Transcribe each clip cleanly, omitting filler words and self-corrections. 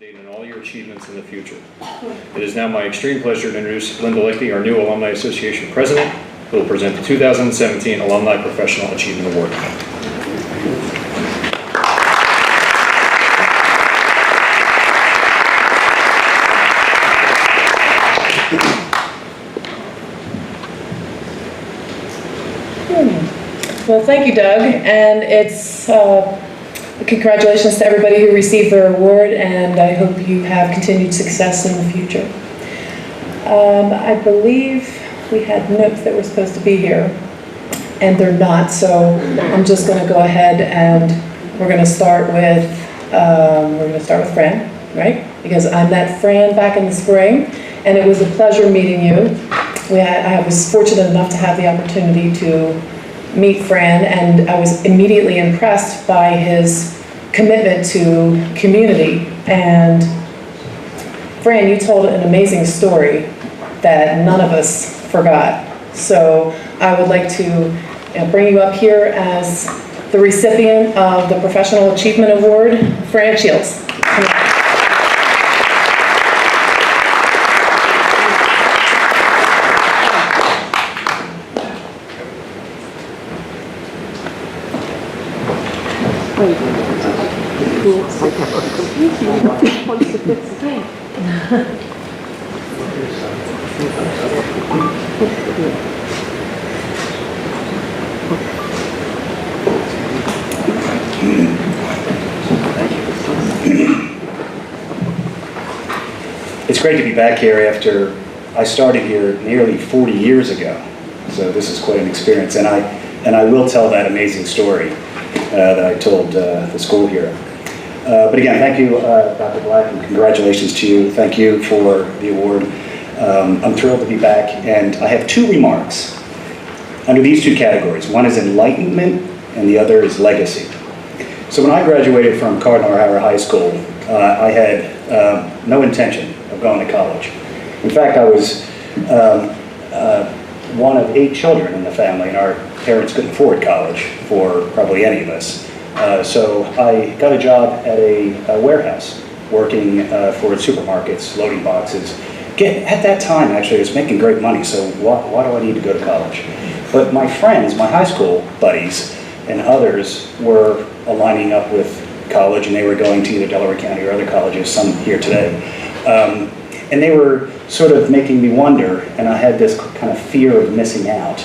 date and all your achievements in the future. It is now my extreme pleasure to introduce Linda Lichty, our new Alumni Association President, who will present the 2017 Alumni Professional Achievement Award. Well, thank you, Doug, and it's congratulations to everybody who received their award, and I hope you have continued success in the future. I believe we had notes that were supposed to be here, and they're not, so I'm just going to go ahead and we're going to start with Fran, right? Because I met Fran back in the spring, and it was a pleasure meeting you. I was fortunate enough to have the opportunity to meet Fran, and I was immediately impressed by his commitment to community. And Fran, you told an amazing story that none of us forgot. So I would like to bring you up here as the recipient of the Professional Achievement Award, Fran Shields. It's great to be back here after I started here nearly 40 years ago. So this is quite an experience, and I will tell that amazing story that I told the school here. But again, thank you, Dr. Black, and congratulations to you. Thank you for the award. I'm thrilled to be back, and I have two remarks under these two categories. One is enlightenment, and the other is legacy. So when I graduated from Cardinal O'Hara High School, I had no intention of going to college. In fact, I was one of 8 children in the family, and our parents couldn't afford college for probably any of us. So I got a job at a warehouse, working for supermarkets, loading boxes. At that time, actually, I was making great money, so why do I need to go to college? But my friends, my high school buddies, and others were aligning up with college, and they were going to either Delaware County or other colleges, some here today. And they were sort of making me wonder, and I had this kind of fear of missing out.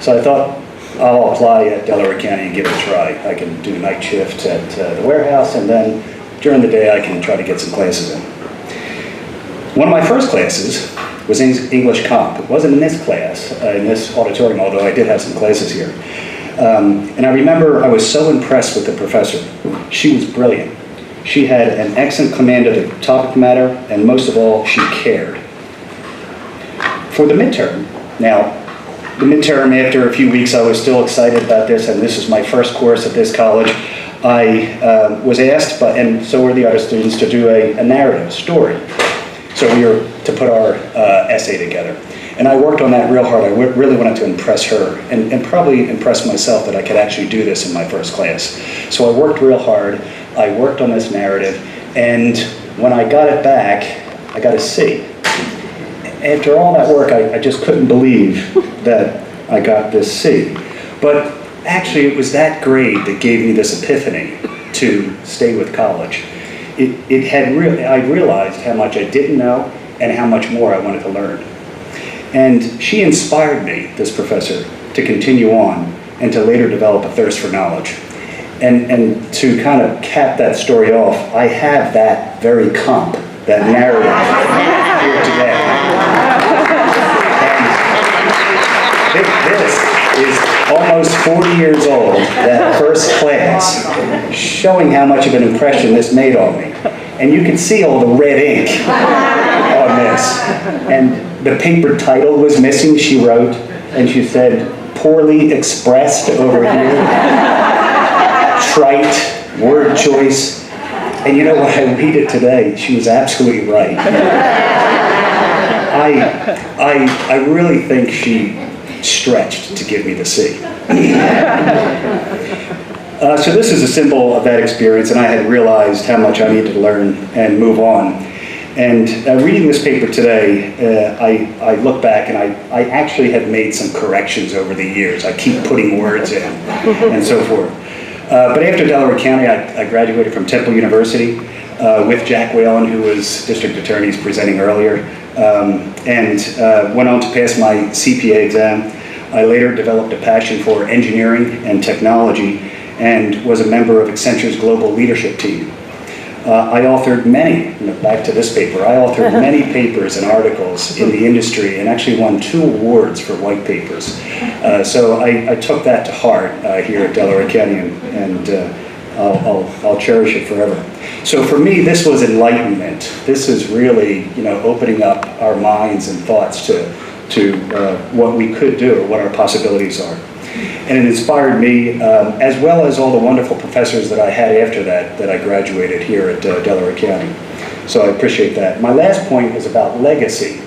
So I thought, I'll apply at Delaware County and give it a try. I can do night shift at the warehouse, and then during the day I can try to get some classes in. One of my first classes was English Comp. It wasn't in this class, in this auditorium, although I did have some classes here. And I remember I was so impressed with the professor. She was brilliant. She had an excellent command of the topic matter, and most of all, she cared. For the midterm, now, the midterm, after a few weeks, I was still excited about this, and this is my first course at this college. I was asked, and so were the other students, to do a narrative story. So we were to put our essay together. And I worked on that real hard. I really wanted to impress her, and probably impress myself that I could actually do this in my first class. So I worked real hard. I worked on this narrative, and when I got it back, I got a C. After all that work, I just couldn't believe that I got this C. But actually, it was that grade that gave me this epiphany to stay with college. I realized how much I didn't know and how much more I wanted to learn. And she inspired me, this professor, to continue on and to later develop a thirst for knowledge. And to kind of cap that story off, I have that very comp, that narrative here today. And this is almost 40 years old, that first class, showing how much of an impression this made on me. And you can see all the red ink on this. And the paper title was missing, she wrote, and she said, "Poorly expressed over here." Trite, word choice. And you know, when I read it today, she was absolutely right. I really think she stretched to give me the C. So this is a symbol of that experience, and I had realized how much I needed to learn and move on. And reading this paper today, I look back and I actually have made some corrections over the years. I keep putting words in and so forth. But after Delaware County, I graduated from Temple University with Jack Whalen, who was district attorney presenting earlier, and went on to pass my CPA exam. I later developed a passion for engineering and technology and was a member of Accenture's global leadership team. I authored many, back to this paper, I authored many papers and articles in the industry and actually won 2 awards for white papers. So I took that to heart here at Delaware County, and I'll cherish it forever. So for me, this was enlightenment. This is really, opening up our minds and thoughts to what we could do or what our possibilities are. And it inspired me, as well as all the wonderful professors that I had after that I graduated here at Delaware County. So I appreciate that. My last point is about legacy.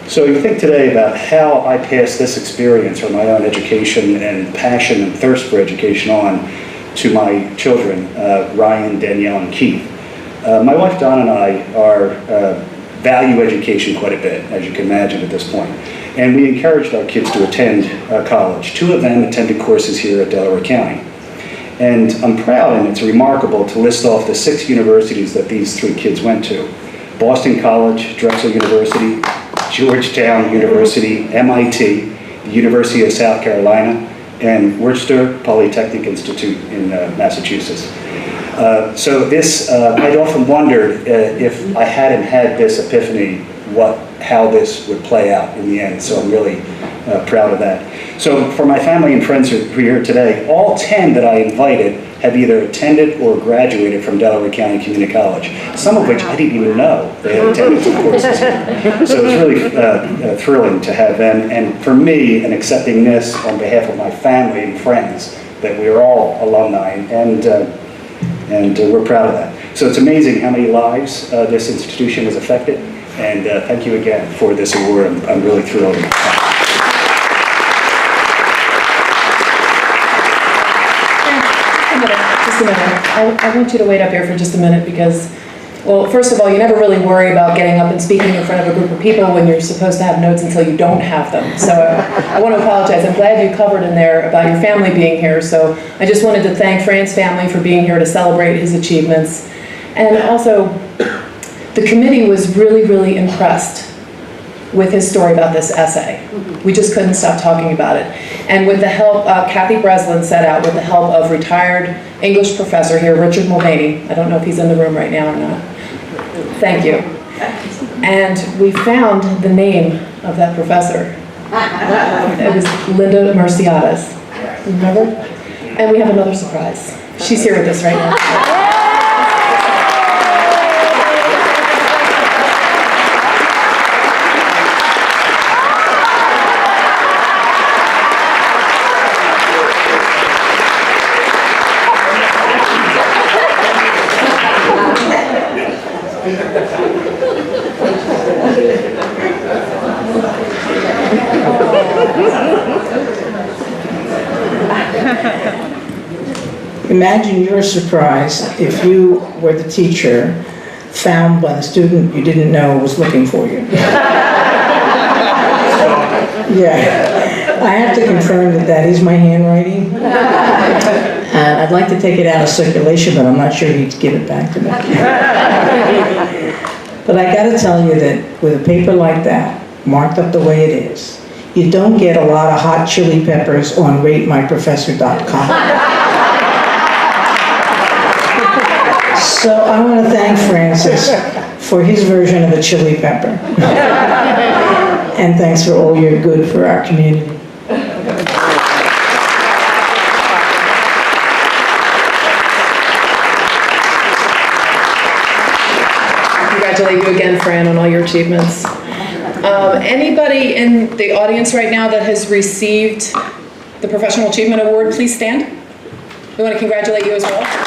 So you think today about how I passed this experience or my own education and passion and thirst for education on to my children, Ryan, Danielle, and Keith. My wife Dawn and I value education quite a bit, as you can imagine at this point. And we encouraged our kids to attend college. 2 of them attended courses here at Delaware County. And I'm proud, and it's remarkable, to list off the 6 universities that these 3 kids went to. Boston College, Drexel University, Georgetown University, MIT, the University of South Carolina, and Worcester Polytechnic Institute in Massachusetts. So this, I'd often wondered if I hadn't had this epiphany, how this would play out in the end. So I'm really proud of that. So for my family and friends who are here today, all 10 that I invited have either attended or graduated from Delaware County Community College, some of which I didn't even know they had attended some courses here. So it's really thrilling to have them, and for me, and accepting this on behalf of my family and friends, that we're all alumni, and we're proud of that. So it's amazing how many lives this institution has affected, and thank you again for this award. I'm really thrilled. Just a minute. I want you to wait up here for just a minute because, well, first of all, you never really worry about getting up and speaking in front of a group of people when you're supposed to have notes until you don't have them. So I want to apologize. I'm glad you covered in there about your family being here. So I just wanted to thank Fran's family for being here to celebrate his achievements. And also, the committee was really, really impressed with his story about this essay. We just couldn't stop talking about it. And with the help, Kathy Breslin set out with the help of retired English professor here, Richard Mulvaney. I don't know if he's in the room right now or not. Thank you. And we found the name of that professor. It was Linda Murciadas. Remember? And we have another surprise. She's here with us right now. Imagine your surprise if you were the teacher found by the student you didn't know was looking for you. Yeah, I have to confirm that is my handwriting. And I'd like to take it out of circulation, but I'm not sure he'd give it back to me. But I gotta tell you that with a paper like that, marked up the way it is, you don't get a lot of hot chili peppers on ratemyprofessor.com. So I want to thank Francis for his version of a chili pepper. And thanks for all your good for our community. Congratulate you again, Fran, on all your achievements. Anybody in the audience right now that has received the Professional Achievement Award, please stand. We want to congratulate you as well.